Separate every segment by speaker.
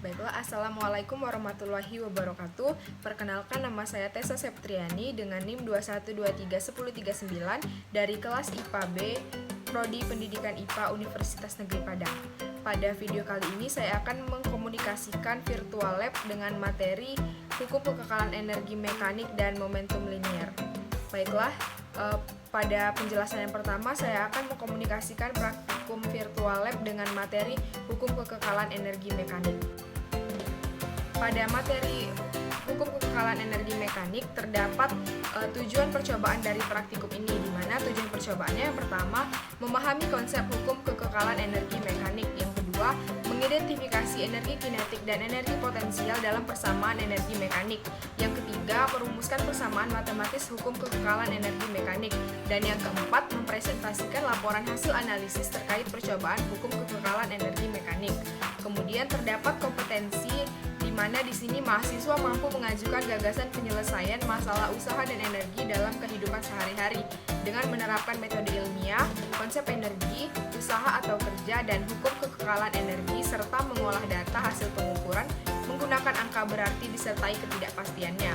Speaker 1: Baiklah, Assalamualaikum warahmatullahi wabarakatuh. Perkenalkan, nama saya Tessa Septriani dengan NIM 21231039 dari kelas IPA B, Prodi Pendidikan IPA Universitas Negeri Padang. Pada video kali ini saya akan mengkomunikasikan virtual lab dengan materi hukum kekekalan energi mekanik dan momentum linier. Baiklah, pada penjelasan yang pertama saya akan mengkomunikasikan praktikum virtual lab dengan materi hukum kekekalan energi mekanik. Pada materi hukum kekekalan energi mekanik terdapat tujuan percobaan dari praktikum ini, di mana tujuan percobaannya yang pertama memahami konsep hukum kekekalan energi mekanik, yang kedua mengidentifikasi energi kinetik dan energi potensial dalam persamaan energi mekanik, yang ketiga merumuskan persamaan matematis hukum kekekalan energi mekanik, dan yang keempat mempresentasikan laporan hasil analisis terkait percobaan hukum kekekalan energi mekanik. Kemudian terdapat kompetensi di mana di sini mahasiswa mampu mengajukan gagasan penyelesaian masalah usaha dan energi dalam kehidupan sehari-hari dengan menerapkan metode ilmiah, konsep energi, usaha atau kerja, dan hukum kekekalan energi, serta mengolah data hasil pengukuran menggunakan angka berarti disertai ketidakpastiannya.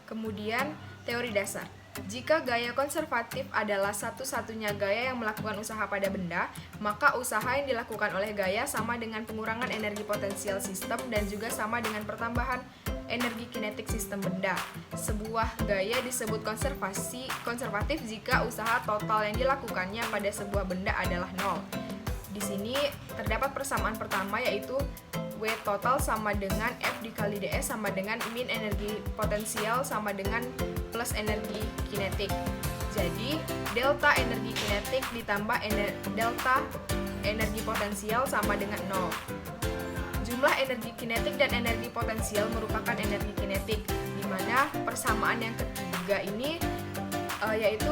Speaker 1: Kemudian, teori dasar. Jika gaya konservatif adalah satu-satunya gaya yang melakukan usaha pada benda, maka usaha yang dilakukan oleh gaya sama dengan pengurangan energi potensial sistem dan juga sama dengan pertambahan energi kinetik sistem benda. Sebuah gaya disebut konservatif jika usaha total yang dilakukannya pada sebuah benda adalah nol. Di sini terdapat persamaan pertama, yaitu W total sama dengan F dikali DS sama dengan min energi potensial sama dengan plus energi kinetik. Jadi, delta energi kinetik ditambah delta energi potensial sama dengan 0. Jumlah energi kinetik dan energi potensial merupakan energi kinetik, di mana persamaan yang ketiga ini yaitu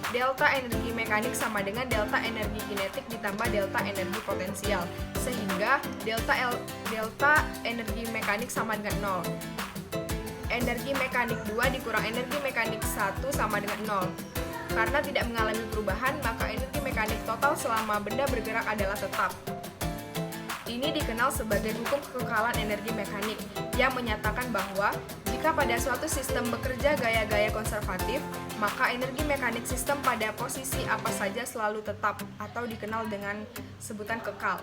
Speaker 1: delta energi mekanik sama dengan delta energi kinetik ditambah delta energi potensial, sehingga delta energi mekanik sama dengan 0. Energi mekanik 2 dikurang energi mekanik 1 sama dengan 0. Karena tidak mengalami perubahan, maka energi mekanik total selama benda bergerak adalah tetap. Ini dikenal sebagai hukum kekekalan energi mekanik, yang menyatakan bahwa jika pada suatu sistem bekerja gaya-gaya konservatif, maka energi mekanik sistem pada posisi apa saja selalu tetap atau dikenal dengan sebutan kekal.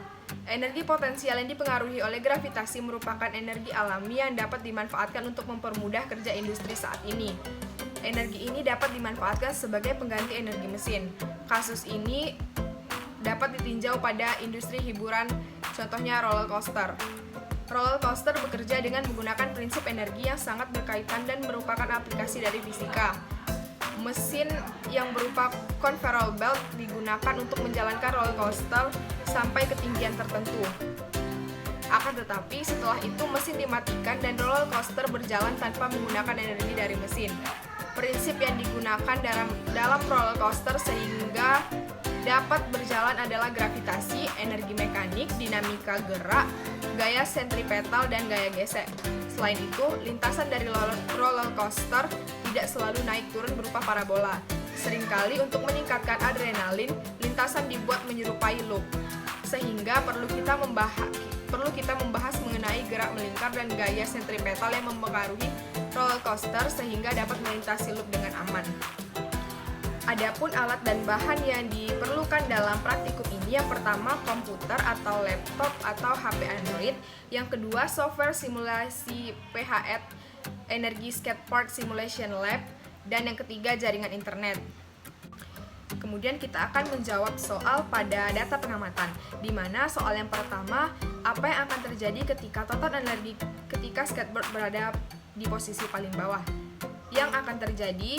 Speaker 1: Energi potensial yang dipengaruhi oleh gravitasi merupakan energi alami yang dapat dimanfaatkan untuk mempermudah kerja industri saat ini. Energi ini dapat dimanfaatkan sebagai pengganti energi mesin. Kasus ini dapat ditinjau pada industri hiburan, contohnya roller coaster. Roller coaster bekerja dengan menggunakan prinsip energi yang sangat berkaitan dan merupakan aplikasi dari fisika. Mesin yang berupa conveyor belt digunakan untuk menjalankan roller coaster sampai ketinggian tertentu. Akan tetapi, setelah itu mesin dimatikan dan roller coaster berjalan tanpa menggunakan energi dari mesin. Prinsip yang digunakan dalam roller coaster sehingga dapat berjalan adalah gravitasi, energi mekanik, dinamika gerak, gaya sentripetal, dan gaya gesek. Selain itu, lintasan dari roller coaster tidak selalu naik turun berupa parabola. Seringkali untuk meningkatkan adrenalin, lintasan dibuat menyerupai loop. Sehingga perlu kita membahas mengenai gerak melingkar dan gaya sentripetal yang mempengaruhi roller coaster sehingga dapat melintasi loop dengan aman. Adapun alat dan bahan yang diperlukan dalam praktikum ini, yang pertama komputer atau laptop atau HP Android, yang kedua software simulasi PHET, Energy Skateboard Simulation Lab, dan yang ketiga jaringan internet. Kemudian kita akan menjawab soal pada data pengamatan, di mana soal yang pertama, apa yang akan terjadi ketika total energi ketika skateboard berada di posisi paling bawah? Yang akan terjadi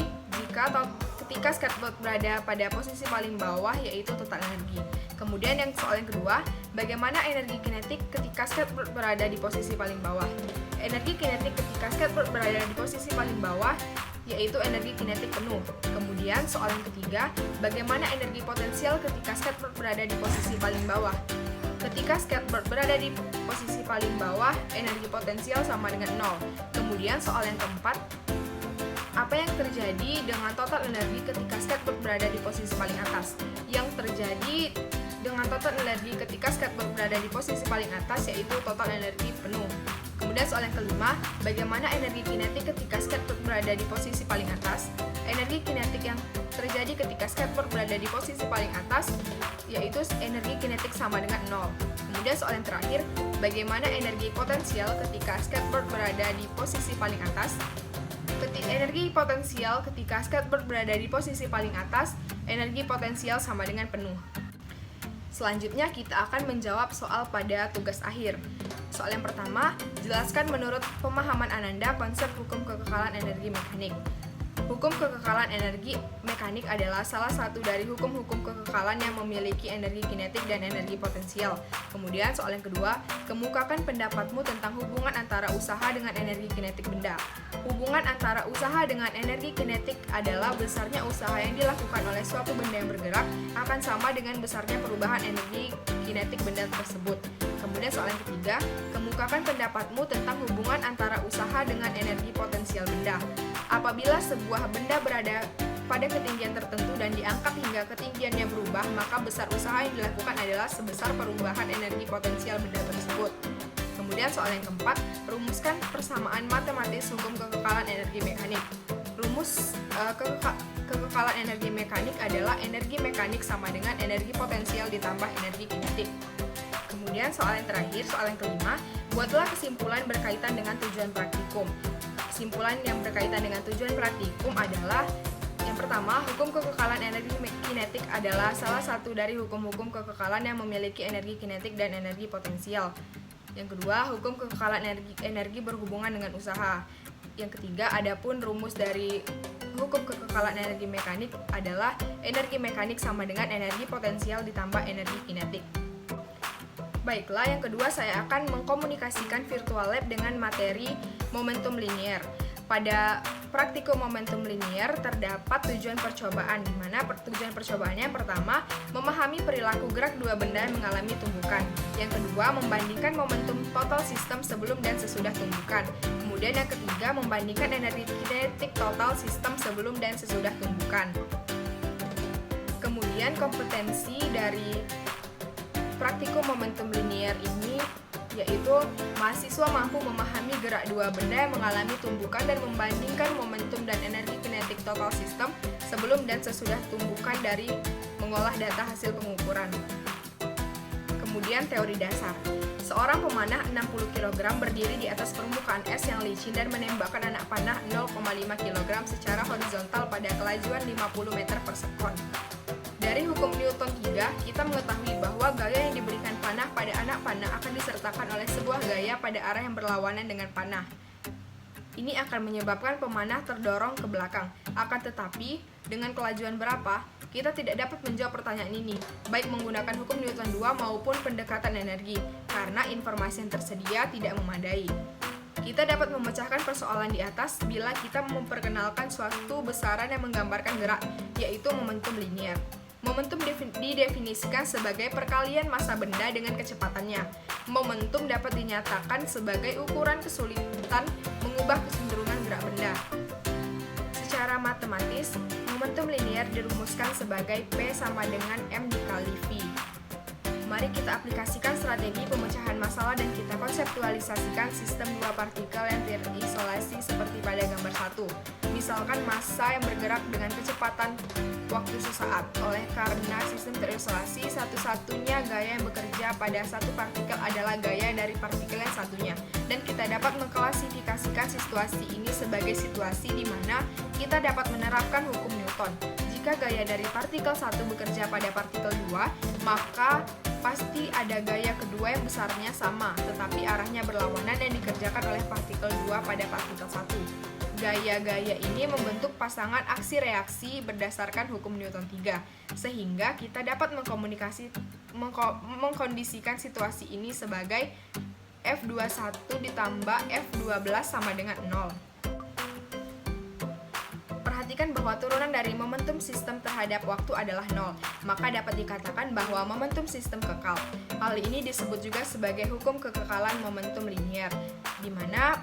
Speaker 1: ketika skateboard berada pada posisi paling bawah yaitu total energi. Kemudian soal yang kedua, bagaimana energi kinetik ketika skateboard berada di posisi paling bawah? Energi kinetik ketika skateboard berada di posisi paling bawah yaitu energi kinetik penuh. Kemudian soal yang ketiga, bagaimana energi potensial ketika skateboard berada di posisi paling bawah? Ketika skateboard berada di posisi paling bawah, energi potensial sama dengan 0. Kemudian soal yang keempat, apa yang terjadi dengan total energi ketika skateboard berada di posisi paling atas? Yang terjadi dengan total energi ketika skateboard berada di posisi paling atas, yaitu total energi penuh. Kemudian soal yang kelima, bagaimana energi kinetik ketika skateboard berada di posisi paling atas? Energi kinetik yang terjadi ketika skateboard berada di posisi paling atas, yaitu energi kinetik sama dengan 0. Kemudian soal yang terakhir, bagaimana energi potensial ketika skateboard berada di posisi paling atas? Energi potensial ketika skateboard berada di posisi paling atas, energi potensial sama dengan penuh. Selanjutnya kita akan menjawab soal pada tugas akhir. Soal yang pertama, jelaskan menurut pemahaman Ananda konsep hukum kekekalan energi mekanik. Hukum kekekalan energi mekanik adalah salah satu dari hukum-hukum kekekalan yang memiliki energi kinetik dan energi potensial. Kemudian soal yang kedua, kemukakan pendapatmu tentang hubungan antara usaha dengan energi kinetik benda. Hubungan antara usaha dengan energi kinetik adalah besarnya usaha yang dilakukan oleh suatu benda yang bergerak akan sama dengan besarnya perubahan energi kinetik benda tersebut. Kemudian soal yang ketiga, kemukakan pendapatmu tentang hubungan antara usaha dengan energi potensial benda. Apabila sebuah benda berada pada ketinggian tertentu dan diangkat hingga ketinggiannya berubah, maka besar usaha yang dilakukan adalah sebesar perubahan energi potensial benda tersebut. Kemudian soal yang keempat, rumuskan persamaan matematis hukum kekekalan energi mekanik. Rumus kekekalan energi mekanik adalah energi mekanik sama dengan energi potensial ditambah energi kinetik. Kemudian soal yang terakhir, soal yang kelima, buatlah kesimpulan berkaitan dengan tujuan praktikum. Kesimpulan yang berkaitan dengan tujuan praktikum adalah yang pertama, hukum kekekalan energi kinetik adalah salah satu dari hukum-hukum kekekalan yang memiliki energi kinetik dan energi potensial. Yang kedua, hukum kekekalan energi berhubungan dengan usaha. Yang ketiga, adapun rumus dari hukum kekekalan energi mekanik adalah energi mekanik sama dengan energi potensial ditambah energi kinetik. Baiklah, yang kedua saya akan mengkomunikasikan virtual lab dengan materi momentum linier. Pada praktikum momentum linier terdapat tujuan percobaan, di mana tujuan percobaannya yang pertama, memahami perilaku gerak dua benda yang mengalami tumbukan. Yang kedua, membandingkan momentum total sistem sebelum dan sesudah tumbukan. Kemudian yang ketiga, membandingkan energi kinetik total sistem sebelum dan sesudah tumbukan. Kemudian kompetensi dari praktikum momentum linier ini yaitu mahasiswa mampu memahami gerak dua benda yang mengalami tumbukan dan membandingkan momentum dan energi kinetik total sistem sebelum dan sesudah tumbukan dari mengolah data hasil pengukuran. Kemudian teori dasar. Seorang pemanah 60 kg berdiri di atas permukaan es yang licin dan menembakkan anak panah 0,5 kg secara horizontal pada kelajuan 50 meter per sekon. Dari hukum Newton 3, kita mengetahui bahwa gaya yang diberikan panah pada anak panah akan disertakan oleh sebuah gaya pada arah yang berlawanan dengan panah. Ini akan menyebabkan pemanah terdorong ke belakang. Akan tetapi, dengan kelajuan berapa, kita tidak dapat menjawab pertanyaan ini, baik menggunakan hukum Newton 2 maupun pendekatan energi, karena informasi yang tersedia tidak memadai. Kita dapat memecahkan persoalan di atas bila kita memperkenalkan suatu besaran yang menggambarkan gerak, yaitu momentum linier. Momentum didefinisikan sebagai perkalian massa benda dengan kecepatannya. Momentum dapat dinyatakan sebagai ukuran kesulitan mengubah kecenderungan gerak benda. Secara matematis, momentum linier dirumuskan sebagai P sama dengan M dikali V. Mari kita aplikasikan strategi pemecahan masalah dan kita konseptualisasikan sistem dua partikel yang terisolasi seperti pada gambar 1. Misalkan massa yang bergerak dengan kecepatan waktu sesaat. Oleh karena sistem terisolasi, satu-satunya gaya yang bekerja pada satu partikel adalah gaya dari partikel yang satunya. Dan kita dapat mengklasifikasikan situasi ini sebagai situasi di mana kita dapat menerapkan hukum Newton. Jika gaya dari partikel 1 bekerja pada partikel 2, maka pasti ada gaya kedua yang besarnya sama, tetapi arahnya berlawanan yang dikerjakan oleh partikel 2 pada partikel 1. Gaya-gaya ini membentuk pasangan aksi-reaksi berdasarkan hukum Newton 3, sehingga kita dapat mengkondisikan situasi ini sebagai F21 ditambah F12 sama dengan 0. Perhatikan bahwa turunan dari momentum sistem terhadap waktu adalah 0, maka dapat dikatakan bahwa momentum sistem kekal. Hal ini disebut juga sebagai hukum kekekalan momentum linier, di mana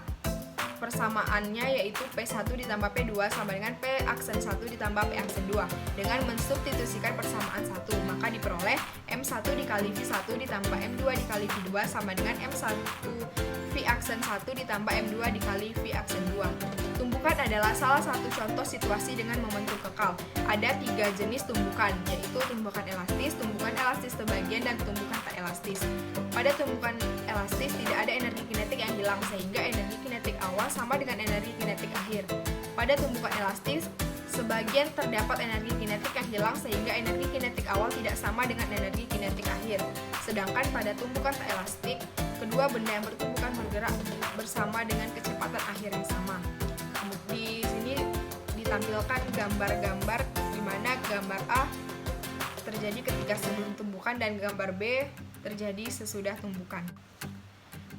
Speaker 1: persamaannya yaitu P1 ditambah P2 sama dengan P aksen 1 ditambah P aksen 2. Dengan mensubstitusikan persamaan 1, maka diperoleh M1 dikali V1 ditambah M2 dikali V2 sama dengan M1 V aksen 1 ditambah M2 dikali V aksen 2. Tumbukan adalah salah satu contoh situasi dengan momentum kekal. Ada 3 jenis tumbukan, yaitu tumbukan elastis sebagian, dan tumbukan tak elastis. Pada tumbukan elastis tidak ada energi kinetik yang hilang, sehingga energi kinetik awal sama dengan energi kinetik akhir. Pada tumbukan elastis, sebagian terdapat energi kinetik yang hilang, sehingga energi kinetik awal tidak sama dengan energi kinetik akhir. Sedangkan pada tumbukan tak elastik, kedua benda yang bertumbukan bergerak bersama dengan kecepatan akhir yang sama. Di sini ditampilkan gambar-gambar di mana gambar A terjadi ketika sebelum tumbukan dan gambar B terjadi sesudah tumbukan.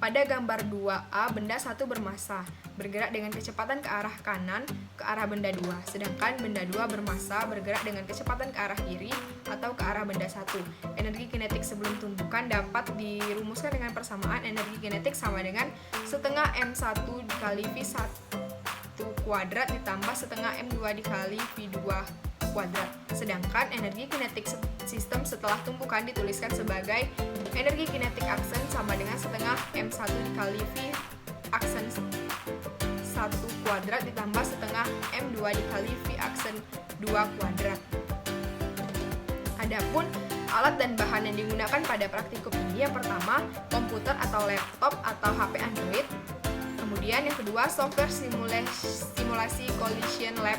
Speaker 1: Pada gambar 2A, benda 1 bermassa, bergerak dengan kecepatan ke arah kanan ke arah benda 2, sedangkan benda 2 bermassa bergerak dengan kecepatan ke arah kiri atau ke arah benda 1. Energi kinetik sebelum tumbukan dapat dirumuskan dengan persamaan energi kinetik sama dengan setengah M1 dikali V1 kuadrat ditambah setengah M2 dikali V2 kuadrat. Sedangkan energi kinetik sistem setelah tumbukan dituliskan sebagai energi kinetik aksen sama dengan setengah M1 dikali V aksen 1 kuadrat ditambah setengah M2 dikali V aksen 2 kuadrat. Adapun alat dan bahan yang digunakan pada praktikum ini, yang pertama komputer atau laptop atau HP Android. Kemudian yang kedua software simulasi Collision Lab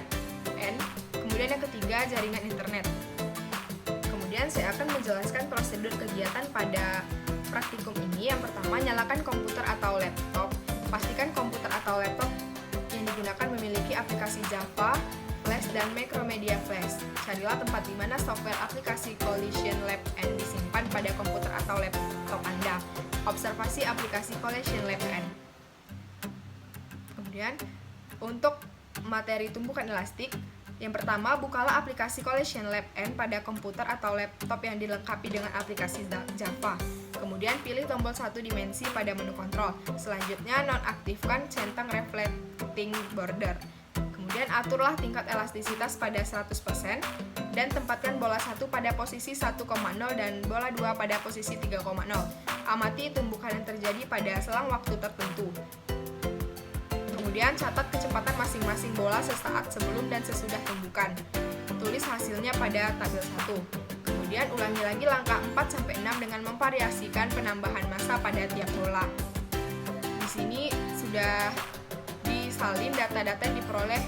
Speaker 1: N. Kemudian yang ketiga jaringan internet. Kemudian saya akan menjelaskan prosedur kegiatan pada praktikum ini. Yang pertama, nyalakan komputer atau laptop. Pastikan komputer atau laptop yang digunakan memiliki aplikasi Java, Flash, dan Macromedia Flash. Carilah tempat di mana software aplikasi Collision Lab N disimpan pada komputer atau laptop Anda. Observasi aplikasi Collision Lab N. Kemudian, untuk materi tumbukan elastik, yang pertama, bukalah aplikasi Collision Lab N pada komputer atau laptop yang dilengkapi dengan aplikasi Java. Kemudian, pilih tombol 1 dimensi pada menu kontrol. Selanjutnya, nonaktifkan centang reflecting border. Kemudian, aturlah tingkat elastisitas pada 100% dan tempatkan bola 1 pada posisi 1,0 dan bola 2 pada posisi 3,0. Amati tumbukan yang terjadi pada selang waktu tertentu. Kemudian catat kecepatan masing-masing bola sesaat sebelum dan sesudah tumbukan. Tulis hasilnya pada tabel 1. Kemudian ulangi lagi langkah 4-6 dengan memvariasikan penambahan massa pada tiap bola. Di sini sudah disalin data-data yang diperoleh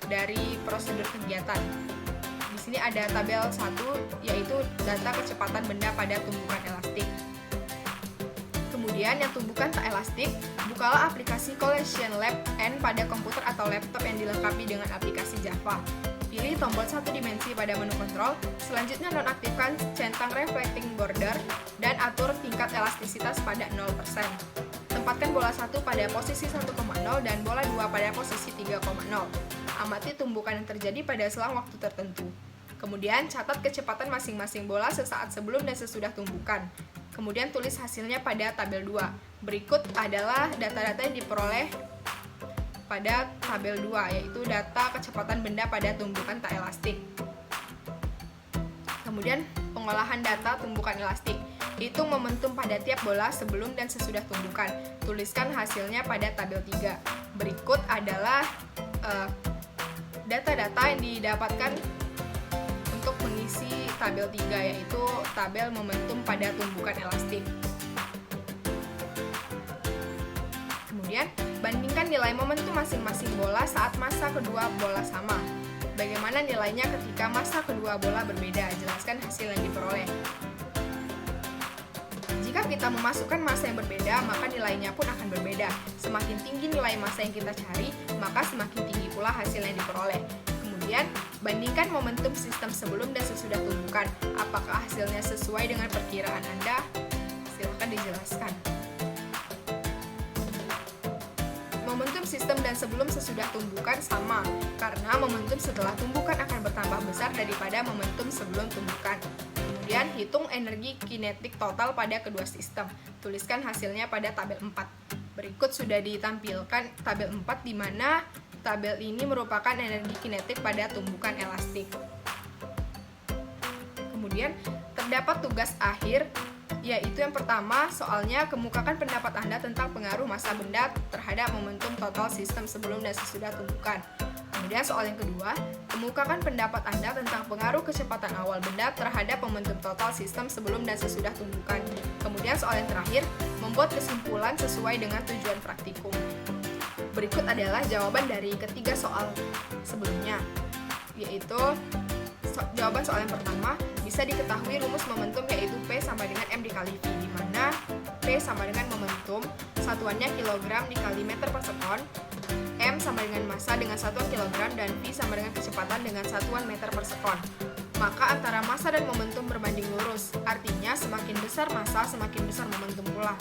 Speaker 1: dari prosedur kegiatan. Di sini ada tabel 1 yaitu data kecepatan benda pada tumbukan elastik. Kemudian yang tumbukan tak elastik, bukalah aplikasi Collision Lab N pada komputer atau laptop yang dilengkapi dengan aplikasi Java. Pilih tombol 1 dimensi pada menu kontrol, selanjutnya nonaktifkan centang reflecting border dan atur tingkat elastisitas pada 0%. Tempatkan bola 1 pada posisi 1,0 dan bola 2 pada posisi 3,0. Amati tumbukan yang terjadi pada selang waktu tertentu. Kemudian catat kecepatan masing-masing bola sesaat sebelum dan sesudah tumbukan. Kemudian tulis hasilnya pada tabel 2. Berikut adalah data-data yang diperoleh pada tabel 2, yaitu data kecepatan benda pada tumbukan tak elastik. Kemudian pengolahan data tumbukan elastik. Hitung momentum pada tiap bola sebelum dan sesudah tumbukan. Tuliskan hasilnya pada tabel 3. Berikut adalah data-data yang didapatkan untuk mengisi tabel 3, yaitu tabel momentum pada tumbukan elastik. Kemudian, bandingkan nilai momentum masing-masing bola saat massa kedua bola sama. Bagaimana nilainya ketika massa kedua bola berbeda? Jelaskan hasil yang diperoleh. Jika kita memasukkan massa yang berbeda, maka nilainya pun akan berbeda. Semakin tinggi nilai massa yang kita cari, maka semakin tinggi pula hasil yang diperoleh. Kemudian, bandingkan momentum sistem sebelum dan sesudah tumbukan. Apakah hasilnya sesuai dengan perkiraan Anda? Silakan dijelaskan. Momentum sistem dan sebelum sesudah tumbukan sama, karena momentum setelah tumbukan akan bertambah besar daripada momentum sebelum tumbukan. Kemudian, hitung energi kinetik total pada kedua sistem. Tuliskan hasilnya pada tabel 4. Berikut sudah ditampilkan tabel 4 di mana tabel ini merupakan energi kinetik pada tumbukan elastik. Kemudian terdapat tugas akhir, yaitu yang pertama soalnya kemukakan pendapat Anda tentang pengaruh massa benda terhadap momentum total sistem sebelum dan sesudah tumbukan. Kemudian soal yang kedua, kemukakan pendapat Anda tentang pengaruh kecepatan awal benda terhadap momentum total sistem sebelum dan sesudah tumbukan. Kemudian soal yang terakhir, membuat kesimpulan sesuai dengan tujuan praktikum. Berikut adalah jawaban dari ketiga soal sebelumnya, yaitu jawaban soal yang pertama, bisa diketahui rumus momentum yaitu P sama dengan M dikali V, di mana P sama dengan momentum, satuannya kilogram dikali meter per sekon, M sama dengan massa dengan satuan kilogram, dan V sama dengan kecepatan dengan satuan meter per sekon. Maka antara massa dan momentum berbanding lurus, artinya semakin besar massa semakin besar momentum pula,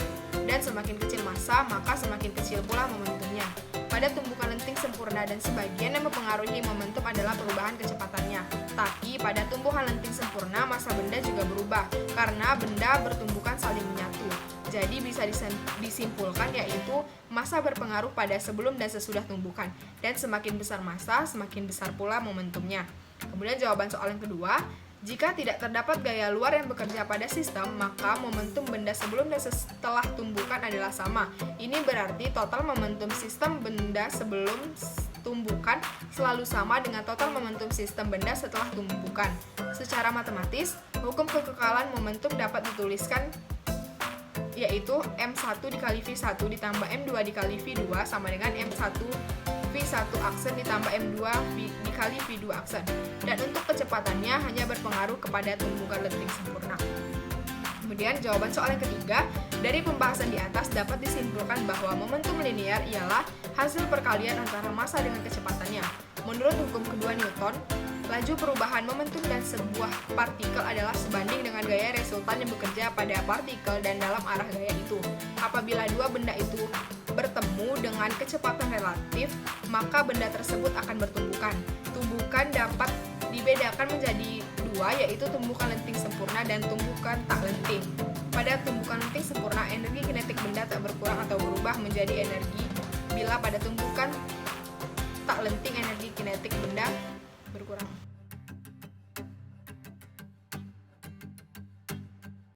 Speaker 1: dan semakin kecil massa maka semakin kecil pula momentumnya. Pada tumbukan lenting sempurna dan sebagian yang mempengaruhi momentum adalah perubahan kecepatannya. Tapi pada tumbuhan lenting sempurna massa benda juga berubah karena benda bertumbukan saling menyatu. Jadi bisa disimpulkan yaitu massa berpengaruh pada sebelum dan sesudah tumbukan, dan semakin besar massa semakin besar pula momentumnya. Kemudian jawaban soal yang kedua, jika tidak terdapat gaya luar yang bekerja pada sistem, maka momentum benda sebelum dan setelah tumbukan adalah sama. Ini berarti total momentum sistem benda sebelum tumbukan selalu sama dengan total momentum sistem benda setelah tumbukan. Secara matematis, hukum kekekalan momentum dapat dituliskan yaitu M1 dikali V1 ditambah M2 dikali V2 sama dengan M1 V1 aksen ditambah M2 dikali V2 aksen. Dan untuk kecepatannya hanya berpengaruh kepada tumbukan lenting sempurna. Kemudian jawaban soal yang ketiga, dari pembahasan di atas dapat disimpulkan bahwa momentum linear ialah hasil perkalian antara massa dengan kecepatannya. Menurut hukum kedua Newton, laju perubahan momentum dan sebuah partikel adalah sebanding dengan gaya resultan yang bekerja pada partikel dan dalam arah gaya itu. Apabila dua benda itu bertemu dengan kecepatan relatif, maka benda tersebut akan bertumbukan. Tumbukan dapat dibedakan menjadi dua, yaitu tumbukan lenting sempurna dan tumbukan tak lenting. Pada tumbukan lenting sempurna, energi kinetik benda tak berkurang atau berubah menjadi energi, bila pada tumbukan tak lenting energi kinetik benda berkurang.